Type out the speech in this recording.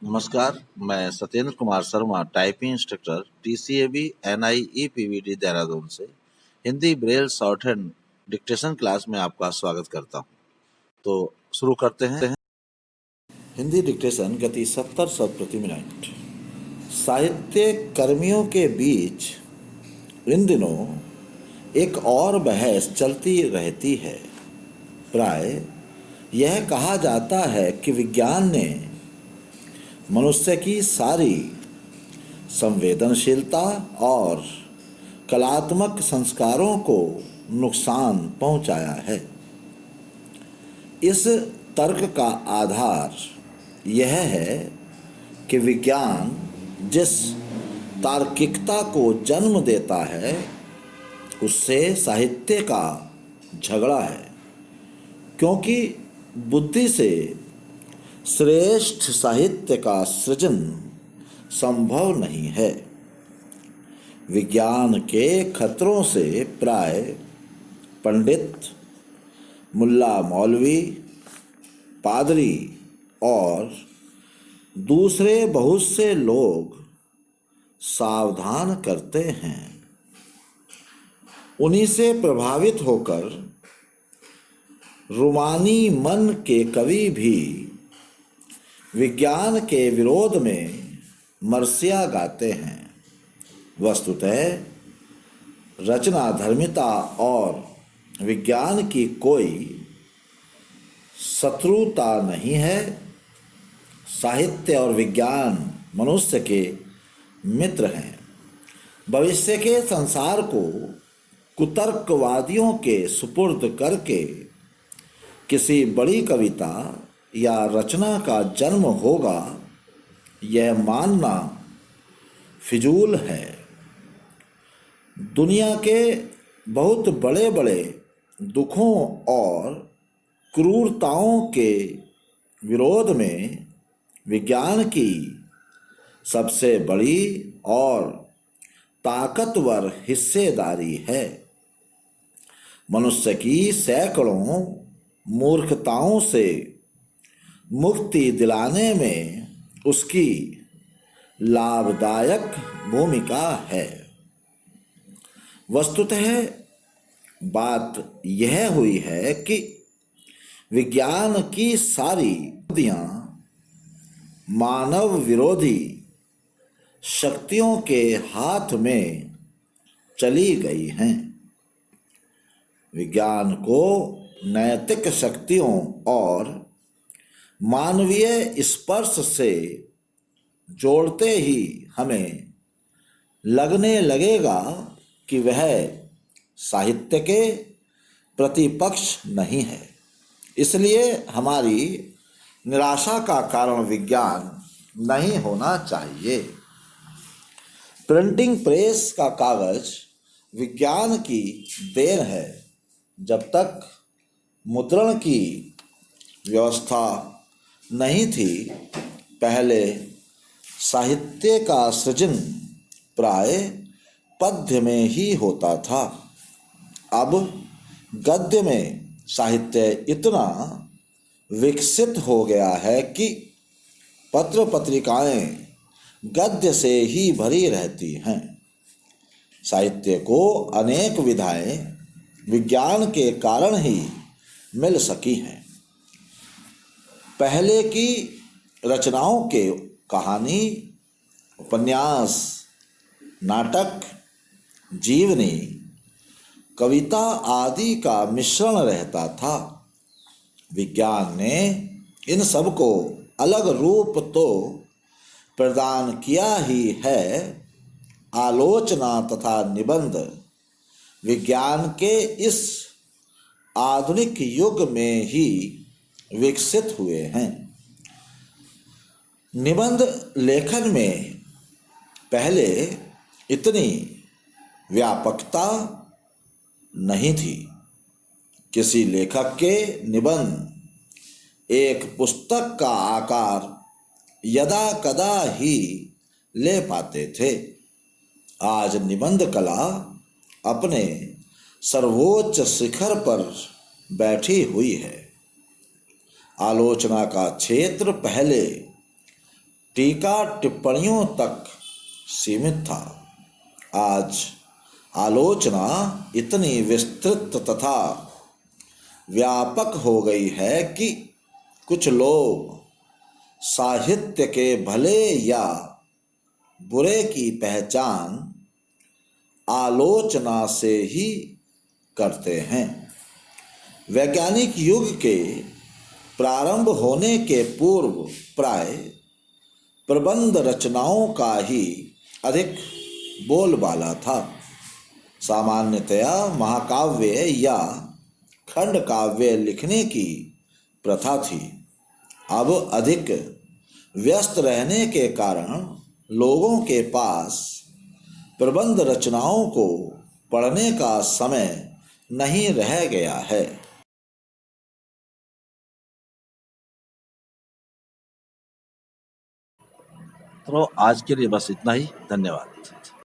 नमस्कार, मैं Satyendra Kumar Sharma, typing instructor, TCAB NI EPVD Dehradun से Hindi braille shorthand dictation class में आपका स्वागत करता हूं। तो शुरू करते हैं। हिंदी डिक्टेशन गति 70 शब्द प्रति मिनट। साहित्य कर्मियों के बीच इन दिनों एक और बहस चलती रहती है। प्राय यह कहा जाता है कि विज्ञान ने मनुष्य की सारी संवेदनशीलता और कलात्मक संस्कारों को नुकसान पहुंचाया है। इस तर्क का आधार यह है कि विज्ञान जिस तार्किकता को जन्म देता है उससे साहित्य का झगड़ा है, क्योंकि बुद्धि से श्रेष्ठ साहित्य का सृजन संभव नहीं है। विज्ञान के खतरों से प्राय पंडित, मुल्ला मौलवी, पादरी और दूसरे बहुत से लोग सावधान करते हैं। उन्हीं से प्रभावित होकर रूमानी मन के कवि भी विज्ञान के विरोध में मरसिया गाते हैं। वस्तुतः रचना धर्मिता और विज्ञान की कोई शत्रुता नहीं है। साहित्य और विज्ञान मनुष्य के मित्र हैं। भविष्य के संसार को कुतर्कवादियों के सुपुर्द करके किसी बड़ी कविता या रचना का जन्म होगा, यह मानना फिजूल है। दुनिया के बहुत बड़े बड़े दुखों और क्रूरताओं के विरोध में विज्ञान की सबसे बड़ी और ताकतवर हिस्सेदारी है। मनुष्य की सैकड़ों मूर्खताओं से मुक्ति दिलाने में उसकी लाभदायक भूमिका है। वस्तुतः बात यह हुई है कि विज्ञान की सारी बुद्धियां मानव विरोधी शक्तियों के हाथ में चली गई हैं। विज्ञान को नैतिक शक्तियों और मानवीय स्पर्श से जोड़ते ही हमें लगने लगेगा कि वह साहित्य के प्रतिपक्ष नहीं है। इसलिए हमारी निराशा का कारण विज्ञान नहीं होना चाहिए। प्रिंटिंग प्रेस का कागज विज्ञान की देन है। जब तक मुद्रण की व्यवस्था नहीं थी, पहले साहित्य का सृजन प्राय पद्य में ही होता था। अब गद्य में साहित्य इतना विकसित हो गया है कि पत्र पत्रिकाएं गद्य से ही भरी रहती हैं। साहित्य को अनेक विधाएं विज्ञान के कारण ही मिल सकी हैं। पहले की रचनाओं के कहानी, उपन्यास, नाटक, जीवनी, कविता आदि का मिश्रण रहता था। विज्ञान ने इन सब को अलग रूप तो प्रदान किया ही है। आलोचना तथा निबंध विज्ञान के इस आधुनिक युग में ही विकसित हुए हैं। निबंध लेखन में पहले इतनी व्यापकता नहीं थी। किसी लेखक के निबंध एक पुस्तक का आकार यदा कदा ही ले पाते थे। आज निबंध कला अपने सर्वोच्च शिखर पर बैठी हुई है। आलोचना का क्षेत्र पहले टीका टिप्पणियों तक सीमित था। आज आलोचना इतनी विस्तृत तथा व्यापक हो गई है कि कुछ लोग साहित्य के भले या बुरे की पहचान आलोचना से ही करते हैं। वैज्ञानिक युग के प्रारंभ होने के पूर्व प्राय प्रबंध रचनाओं का ही अधिक बोलबाला था। सामान्यतया महाकाव्य या खंड काव्य लिखने की प्रथा थी। अब अधिक व्यस्त रहने के कारण लोगों के पास प्रबंध रचनाओं को पढ़ने का समय नहीं रह गया है। तो आज के लिए बस इतना ही। धन्यवाद।